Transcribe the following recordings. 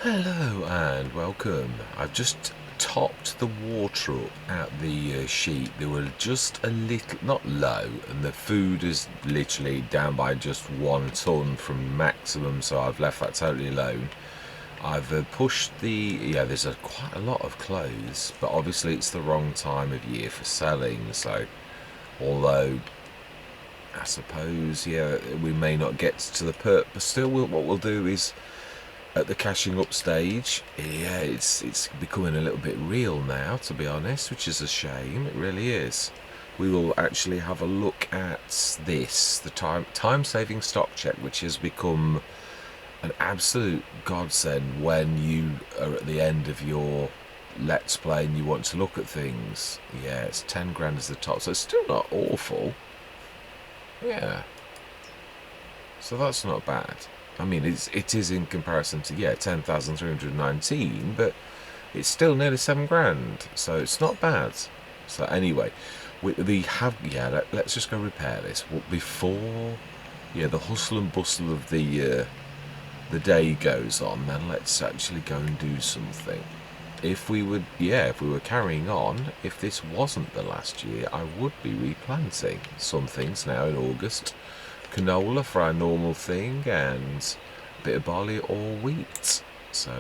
Hello and welcome. I've just topped the water up at the sheep. They were just a little, not low, and the food is literally down by just 1 ton from maximum, so I've left that totally alone. I've pushed yeah, there's quite a lot of clothes, but obviously it's the wrong time of year for selling, so although I suppose, yeah, we may not get to the perp, but still what we'll do is at the cashing up stage, yeah, it's becoming a little bit real now, to be honest, which is a shame. It really is. We will actually have a look at this, the time saving stock check, which has become an absolute godsend when you are at the end of your let's play and you want to look at things. Yeah, it's 10 grand as the top, so it's still not awful. Yeah, so that's not bad. I mean, it is in comparison to, yeah, 10,319, but it's still nearly 7 grand, so it's not bad. So anyway, we have, yeah. Let's just go repair this before, yeah, the hustle and bustle of the day goes on. Then let's actually go and do something. If we would, yeah, if we were carrying on, if this wasn't the last year, I would be replanting some things now in August. Canola for our normal thing, and a bit of barley or wheat. So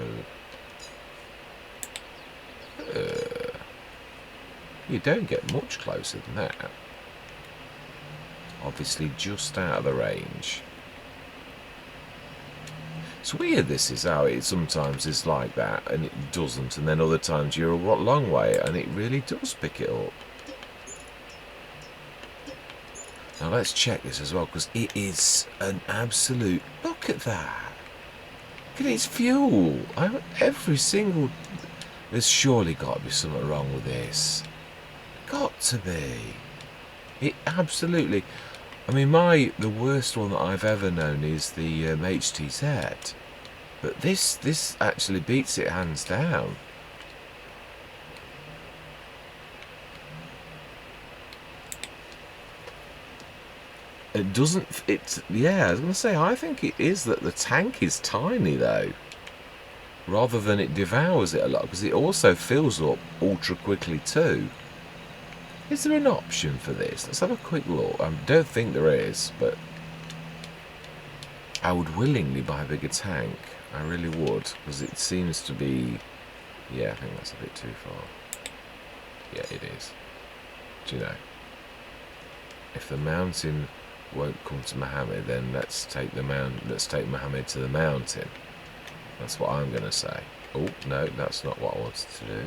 you don't get much closer than that. Obviously just out of the range. It's weird this is how it sometimes is like that and it doesn't, and then other times you're a long way and it really does pick it up. Now let's check this as well, because it is an absolute, look at that. Look at its fuel. Every single, there's surely got to be something wrong with this. Got to be. It absolutely. I mean, the worst one that I've ever known is the HTZ, but this actually beats it hands down. It doesn't. It's, yeah. I was gonna say. I think it is that the tank is tiny though, rather than it devours it a lot, because it also fills up ultra quickly too. Is there an option for this? Let's have a quick look. I don't think there is, but I would willingly buy a bigger tank. I really would, because it seems to be. Yeah, I think that's a bit too far. Yeah, it is. Do you know? If the mountain won't come to Mohammed, then let's take Mohammed to the mountain. That's what I'm gonna say. Oh no, that's not what I wanted to do.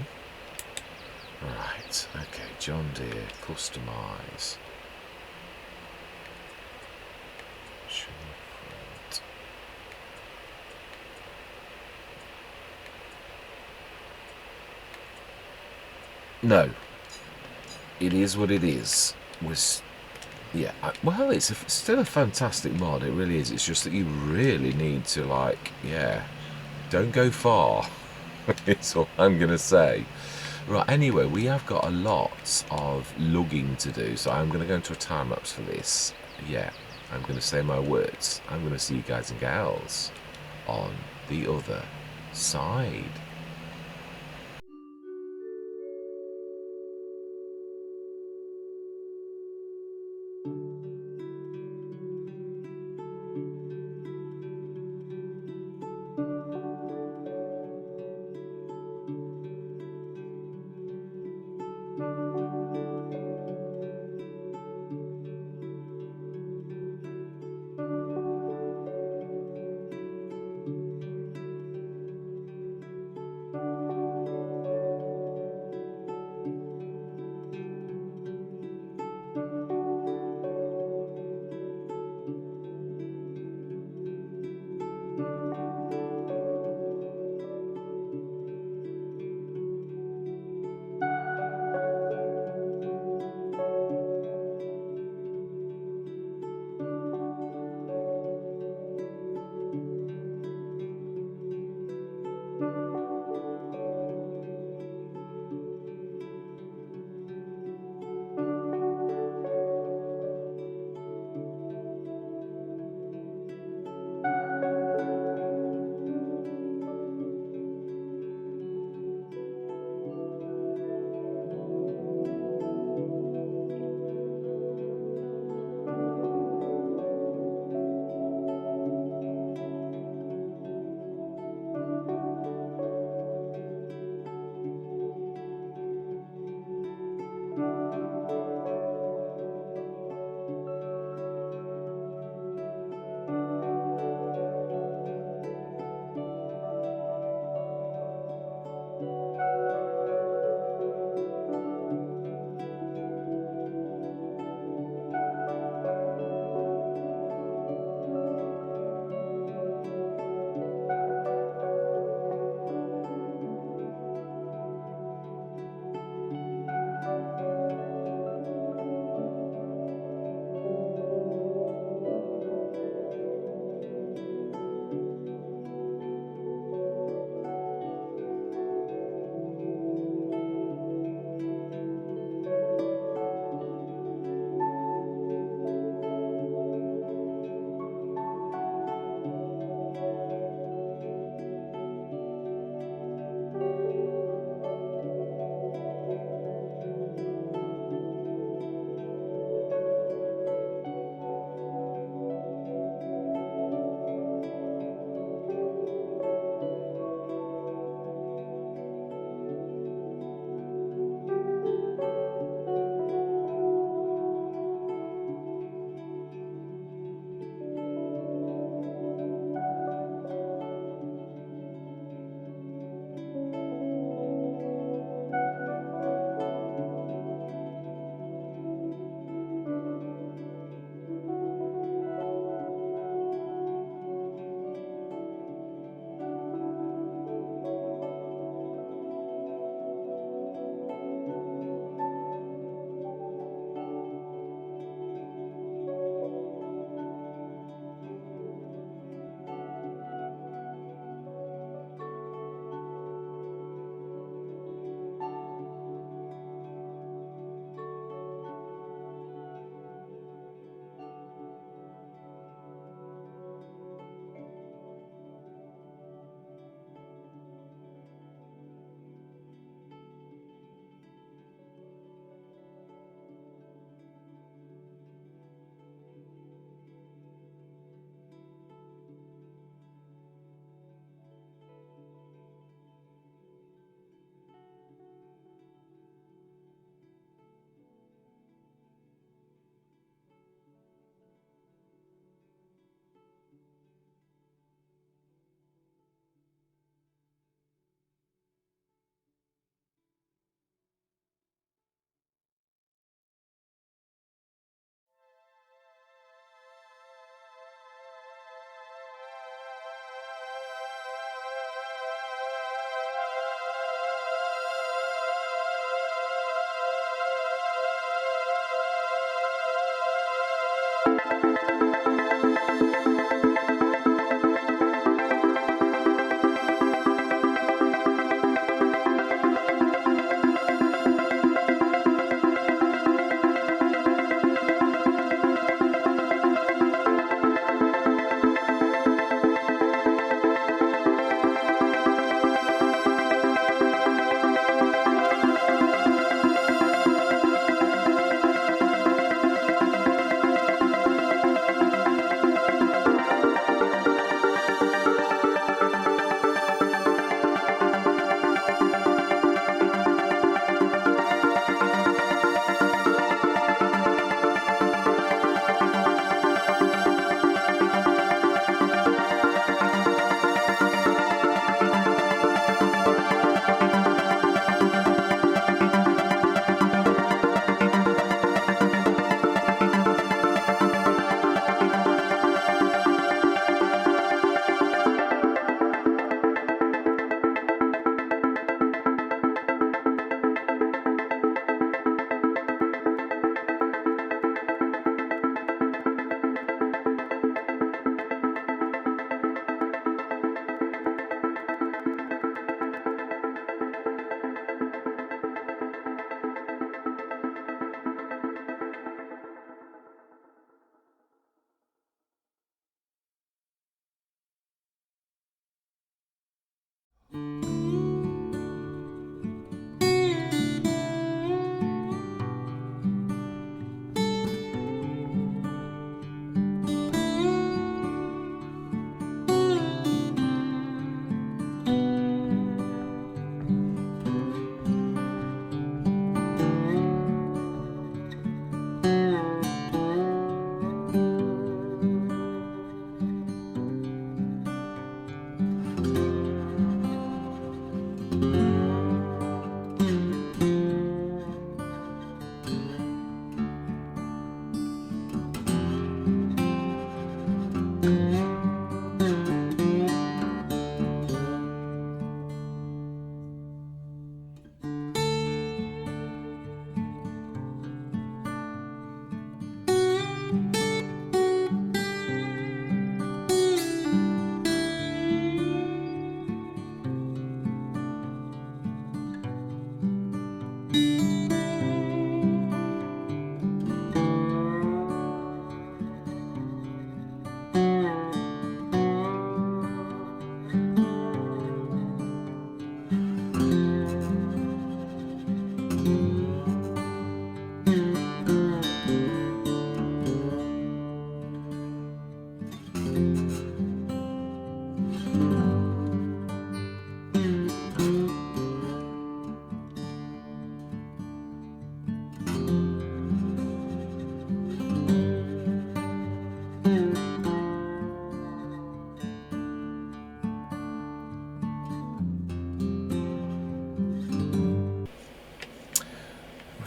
Right, okay, John Deere, customise. No, it is what it is. Yeah, well, still a fantastic mod. It really is. It's just that you really need to, like, yeah, don't go far. It's all I'm gonna say. Right, anyway, we have got a lot of lugging to do, so I'm going to go into a time lapse for this. Yeah, I'm going to say my words. I'm going to see you guys and gals on the other side.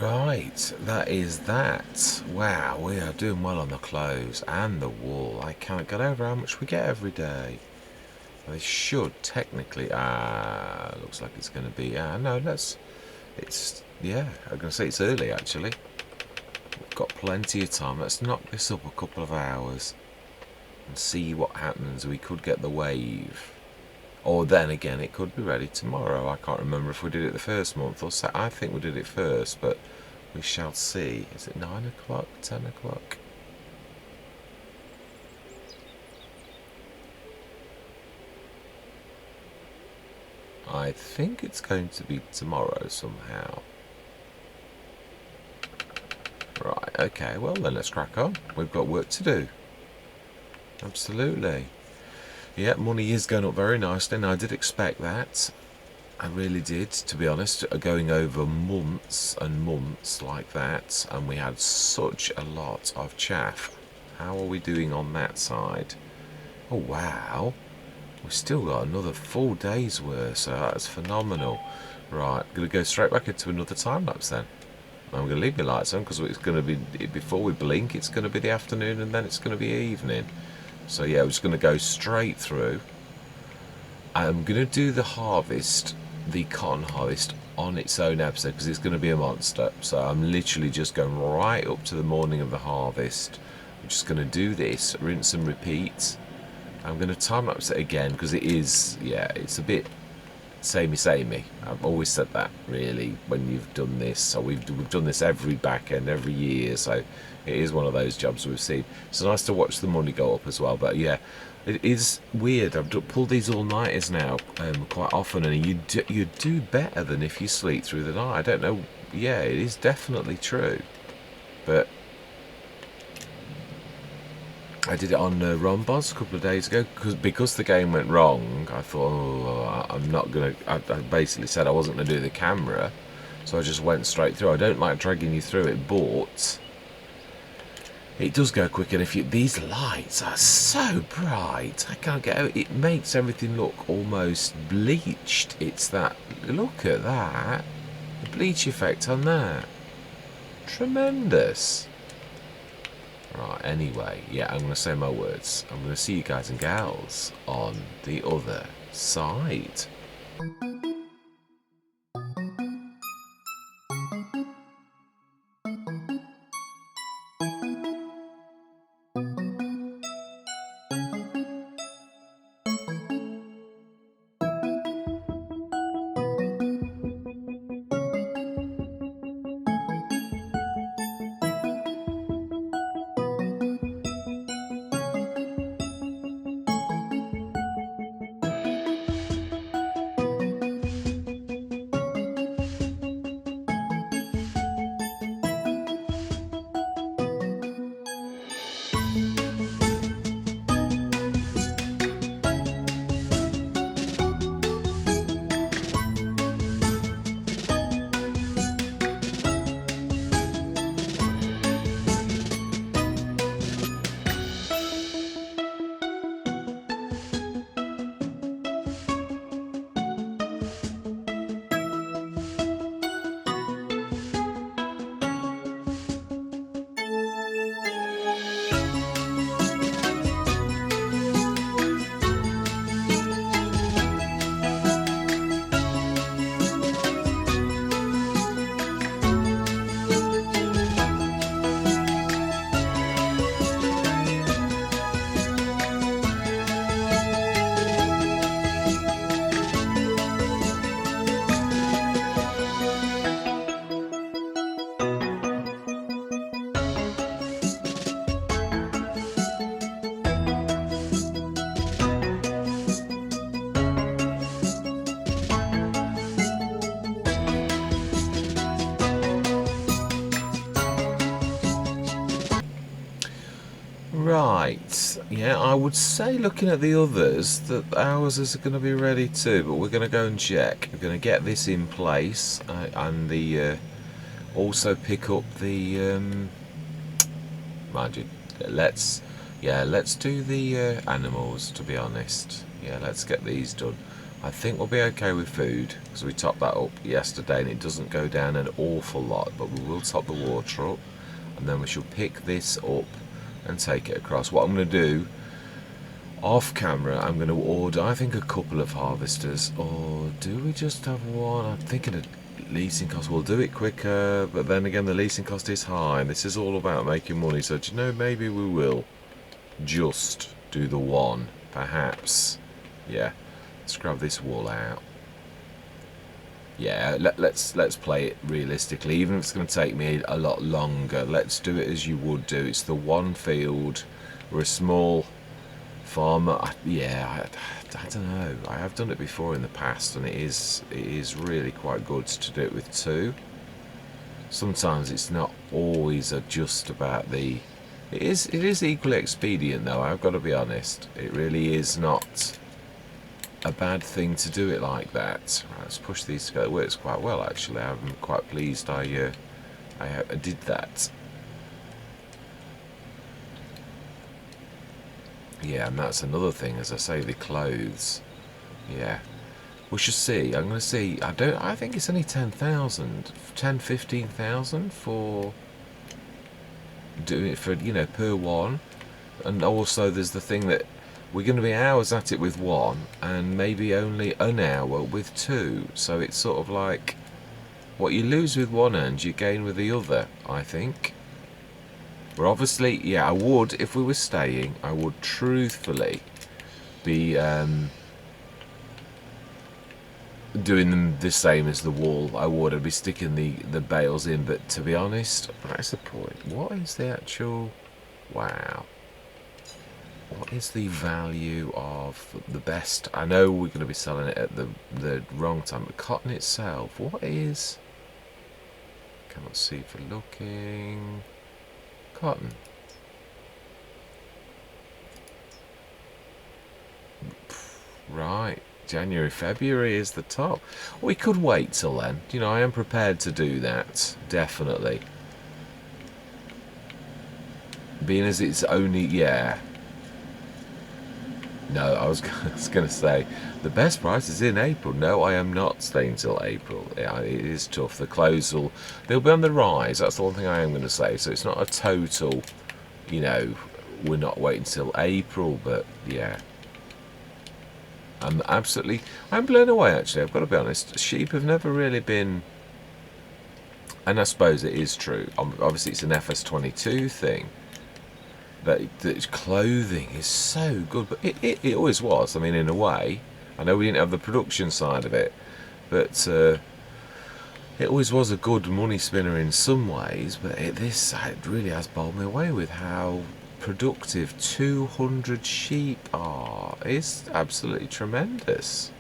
Right, that is that. Wow, we are doing well on the clothes and the wool. I can't get over how much we get every day. They should technically. Looks like it's going to be. No, it's. Yeah, I'm going to say it's early actually. We've got plenty of time. Let's knock this up a couple of hours and see what happens. We could get the wave. Or then again, it could be ready tomorrow. I can't remember if we did it the first month or so. I think we did it first, but we shall see. Is it 9 o'clock, 10 o'clock? I think it's going to be tomorrow somehow. Right, okay, well then let's crack on. We've got work to do. Absolutely. Yeah, money is going up very nicely, and I did expect that. I really did, to be honest, going over months and months like that, and we had such a lot of chaff. How are we doing on that side? Oh, wow. We've still got another full day's worth, so that's phenomenal. Right, I'm going to go straight back into another time lapse then. I'm going to leave my lights on because it's going to be, before we blink, it's going to be the afternoon and then it's going to be evening. So yeah, we're just going to go straight through. I'm going to do the harvest, the cotton harvest, on its own episode because it's going to be a monster. So I'm literally just going right up to the morning of the harvest. I'm just going to do this, rinse and repeat. I'm going to time lapse it again because it is, yeah, it's a bit samey. I've always said that really when you've done this. So we've done this every back end every year. So it is one of those jobs we've seen. It's nice to watch the money go up as well. But yeah, it is weird. I've pulled these all-nighters now quite often, and you do better than if you sleep through the night. I don't know. Yeah, it is definitely true. But I did it on Rombos a couple of days ago because the game went wrong. I thought, oh, I'm not gonna. I basically said I wasn't gonna do the camera, so I just went straight through. I don't like dragging you through it, but it does go quick. And if these lights are so bright, I can't get out. It makes everything look almost bleached. It's that. Look at that, the bleach effect on that. Tremendous. Right, anyway, yeah, I'm going to say my words. I'm going to see you guys and gals on the other side. Right, yeah, I would say looking at the others that ours is going to be ready too, but we're going to go and check. We're going to get this in place and the also pick up the mind you, let's do the animals, to be honest. Yeah, let's get these done. I think we'll be okay with food because we topped that up yesterday and it doesn't go down an awful lot, but we will top the water up and then we shall pick this up and take it across. What I'm going to do off camera, I'm going to order, I think, a couple of harvesters, or do we just have one? I'm thinking of leasing cost. We'll do it quicker, but then again the leasing cost is high and this is all about making money, so do you know, maybe we will just do the one, perhaps. Yeah, let's grab this wool out. Yeah, let's play it realistically, even if it's going to take me a lot longer. Let's do it as you would do. It's the one field. We're a small farmer. Yeah, I don't know. I have done it before in the past, and it is really quite good to do it with two. Sometimes it's not always just about the. It is equally expedient, though. I've got to be honest. It really is not a bad thing to do it like that. Right, let's push these together. It works quite well, actually. I'm quite pleased I did that. Yeah, and that's another thing, as I say, the clothes. Yeah, we should see. I'm going to see. I think it's only 10,000, 15,000 for doing it for, you know, per one. And also there's the thing that we're going to be hours at it with one and maybe only an hour with two. So it's sort of like what you lose with one end, you gain with the other, I think. We're obviously, yeah, I would, if we were staying, I would truthfully be doing them the same as the wool. I'd be sticking the bales in, but to be honest, that's the point. What is the actual, wow, what is the value of the best? I know we're going to be selling it at the wrong time, but cotton itself, what is, cannot see for looking. Cotton. Right, January, February is the top. We could wait till then. You know, I am prepared to do that, definitely. Being as it's only, yeah. No, I was going to say, the best price is in April. No, I am not staying till April. Yeah, it is tough. The clothes they'll be on the rise. That's the one thing I am going to say. So it's not a total, you know, we're not waiting till April, but yeah. I'm blown away, actually. I've got to be honest. Sheep have never really been, and I suppose it is true. Obviously, it's an FS22 thing. That clothing is so good, but it always was. I mean, in a way, I know we didn't have the production side of it, but it always was a good money spinner in some ways. But it really has bowled me away with how productive 200 sheep are. It's absolutely tremendous.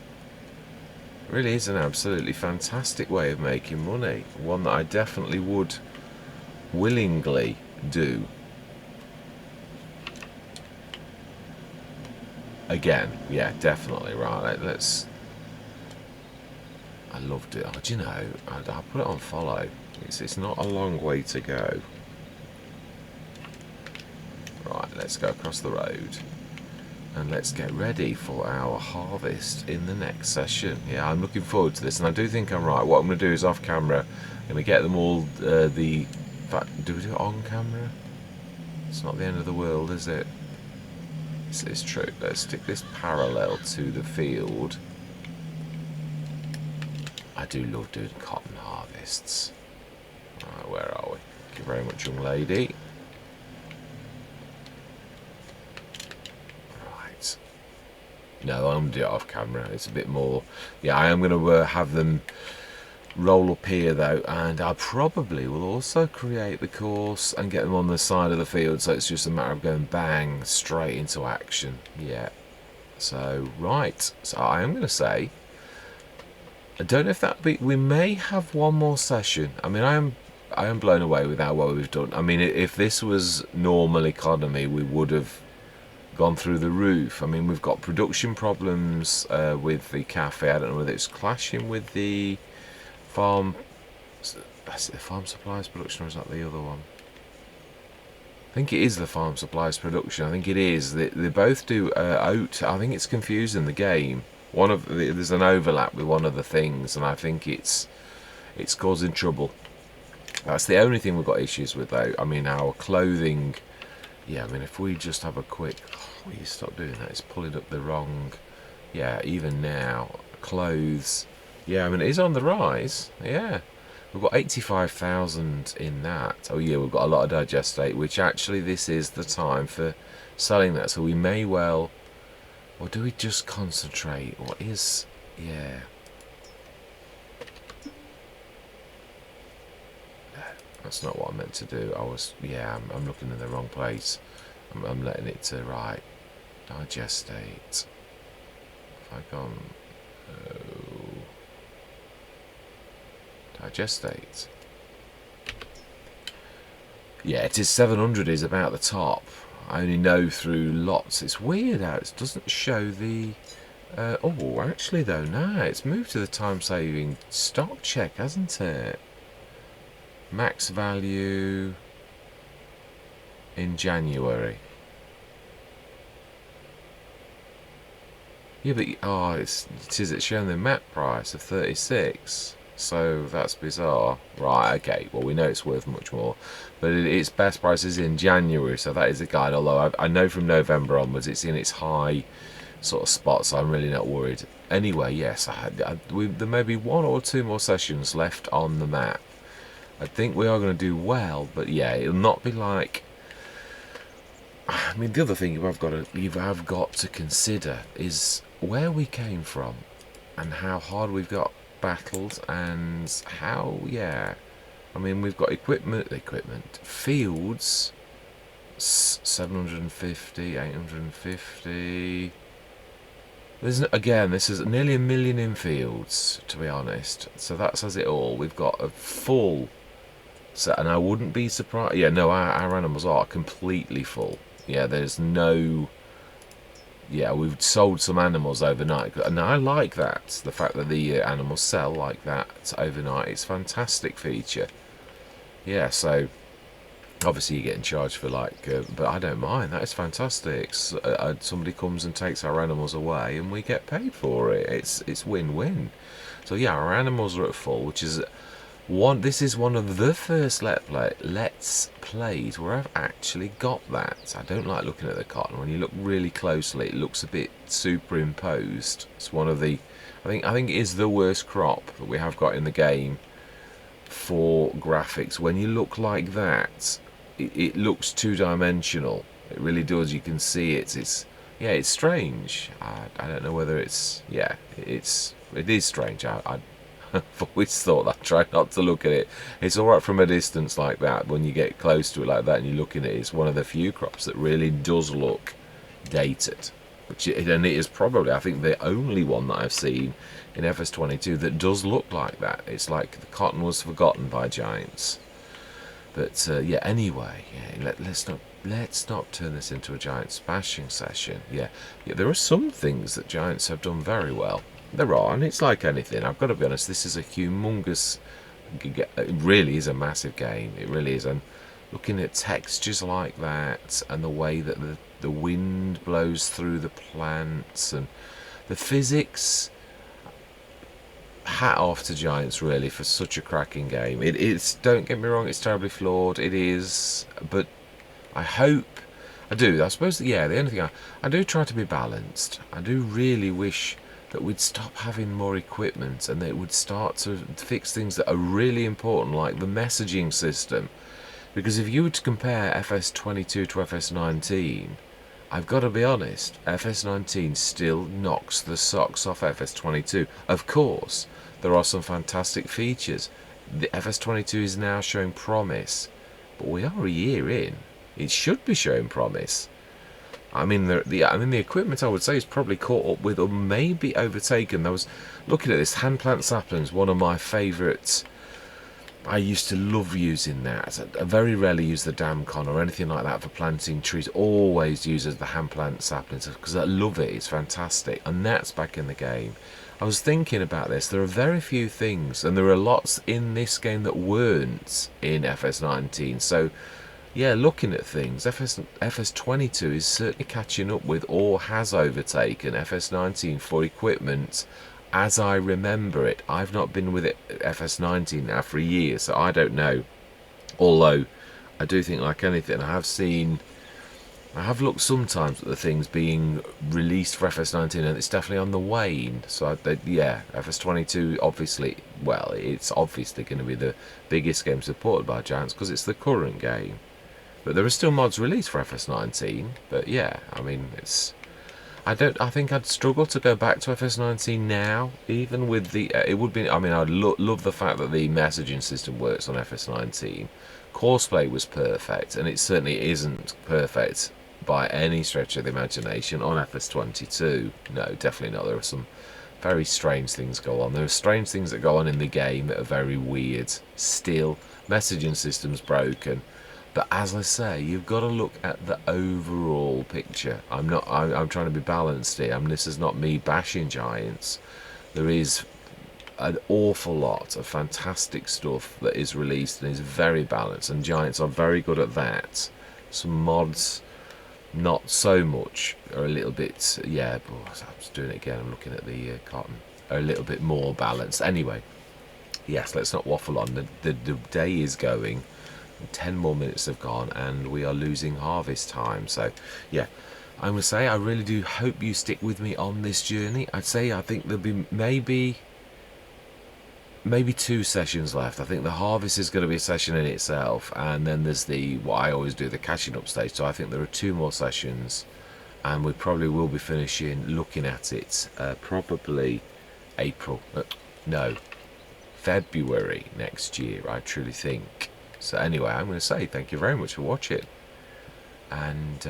It really is an absolutely fantastic way of making money. One that I definitely would willingly do. Again, yeah, definitely, right. I loved it. Oh, do you know, I'll put it on follow. It's not a long way to go. Right, let's go across the road. And let's get ready for our harvest in the next session. Yeah, I'm looking forward to this, and I do think I'm right. What I'm going to do is off camera, I'm going to get them all, in fact, do we do it on camera? It's not the end of the world, is it? It's true. Let's stick this parallel to the field. I do love doing cotton harvests. Right, where are we? Thank you very much, young lady. Right. No, I'm going to do it off camera. It's a bit more. Yeah, I am going to have them roll up here though, and I probably will also create the course and get them on the side of the field, so it's just a matter of going bang straight into action. Yeah, so right, so I am going to say, I don't know if we may have one more session. I mean, I am blown away with how well we've done. I mean, if this was normal economy, we would have gone through the roof. I mean, we've got production problems with the cafe. I don't know whether it's clashing with the farm, is it the farm supplies production, or is that the other one? I think it is the farm supplies production. I think it is. They both do oat. I think it's confusing the game. there's an overlap with one of the things, and I think it's causing trouble. That's the only thing we've got issues with, though. I mean, our clothing. Yeah, I mean, if we just have a quick... Oh, you stop doing that. It's pulling up the wrong... Yeah, even now, clothes. Yeah, I mean, it is on the rise. Yeah. We've got 85,000 in that. Oh, yeah, we've got a lot of digestate, which actually this is the time for selling that. So we may well... Or do we just concentrate? What is... Yeah. That's not what I meant to do. I'm looking in the wrong place. I'm letting it to right. Digestate. Have I gone? Oh. Digestate. Yeah, it is 700 is about the top. I only know through lots. It's weird how it doesn't show the... oh, actually though, no, it's moved to the time-saving stock check, hasn't it? Max value in January. Yeah, but it's showing the map price of 36. So that's bizarre. Right, okay. Well, we know it's worth much more, but its best price is in January, so that is a guide. Although I know from November onwards it's in its high sort of spot, so I'm really not worried. Anyway, yes, there may be 1 or 2 more sessions left on the map. I think we are going to do well, but yeah, it'll not be like... I mean, the other thing you have got to consider is where we came from and how hard we've got battled, and how, yeah, I mean, we've got equipment, fields, 750, 850. This is nearly 1 million in fields, to be honest. So that says it all. We've got a full set, and I wouldn't be surprised. Yeah, no, our animals are completely full. Yeah, there's no... Yeah, we've sold some animals overnight, and I like that. The fact that the animals sell like that overnight, it's a fantastic feature. Yeah, so obviously you're getting charged for but I don't mind. That is fantastic. Somebody comes and takes our animals away, and we get paid for it. It's win-win. So yeah, our animals are at full, which is this is one of the first let's plays where I've actually got that. I don't like looking at the cotton. When you look really closely, it looks a bit superimposed. It's one of the... I think it is the worst crop that we have got in the game for graphics. When you look like that, it looks two-dimensional. It really does. You can see it. It's strange. I don't know whether it's... Yeah, it is strange. I've always thought that. Try not to look at it. It's alright from a distance like that. When you get close to it like that and you look at it, it's one of the few crops that really does look dated. And it is probably, I think, the only one that I've seen in FS22 that does look like that. It's like the cotton was forgotten by Giants. But yeah, anyway, yeah, let's not turn this into a Giant smashing session. Yeah, there are some things that Giants have done very well. There are, and it's like anything. I've got to be honest, this is a humongous... It really is a massive game. It really is. And looking at textures like that, and the way that the wind blows through the plants, and the physics... Hat off to Giants, really, for such a cracking game. It's, don't get me wrong, it's terribly flawed. It is, but I hope... I suppose, yeah, the only thing I do try to be balanced. I do really wish that we'd stop having more equipment, and that it would start to fix things that are really important, like the messaging system. Because if you were to compare FS22 to FS19, I've got to be honest, FS19 still knocks the socks off FS22. Of course, there are some fantastic features. The FS22 is now showing promise, but we are a year in. It should be showing promise. I mean, the equipment, I would say, is probably caught up with, or maybe overtaken. I was looking at this hand plant saplings, one of my favourites. I used to love using that. I very rarely use the Damcon or anything like that for planting trees. Always use the hand plant saplings because I love it. It's fantastic, and that's back in the game. I was thinking about this. There are very few things, and there are lots in this game that weren't in FS19. So yeah, looking at things, FS22 is certainly catching up with, or has overtaken, FS19 for equipment as I remember it. I've not been with it FS19 now for a year, so I don't know. Although I do think, like anything, I have looked sometimes at the things being released for FS19, and it's definitely on the wane. So yeah, FS22 obviously, well, it's obviously going to be the biggest game supported by Giants because it's the current game. But there are still mods released for FS19. But yeah, I mean, it's. I think I'd struggle to go back to FS19 now, even with the. It would be. I mean, I'd love the fact that the messaging system works on FS19. Courseplay was perfect, and it certainly isn't perfect by any stretch of the imagination on FS22. No, definitely not. There are some very strange things go on. There are strange things that go on in the game that are very weird. Still, messaging system's broken. But as I say, you've got to look at the overall picture. I'm trying to be balanced here. I mean, this is not me bashing Giants. There is an awful lot of fantastic stuff that is released and is very balanced, and Giants are very good at that. Some mods, not so much, are a little bit, yeah, but I'm just doing it again. I'm looking at the cotton. Are a little bit more balanced. Anyway, yes, let's not waffle on. The day is going. 10 more minutes have gone and we are losing harvest time. So yeah, I would say I really do hope you stick with me on this journey. I think there'll be maybe 2 sessions left. I think the harvest is going to be a session in itself, and then there's what I always do, the catching up stage. So I think there are 2 more sessions, and we probably will be finishing looking at it probably February next year, I truly think. So anyway, I'm going to say thank you very much for watching, and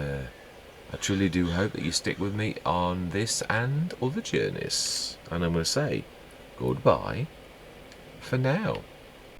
I truly do hope that you stick with me on this and other journeys, and I'm going to say goodbye for now.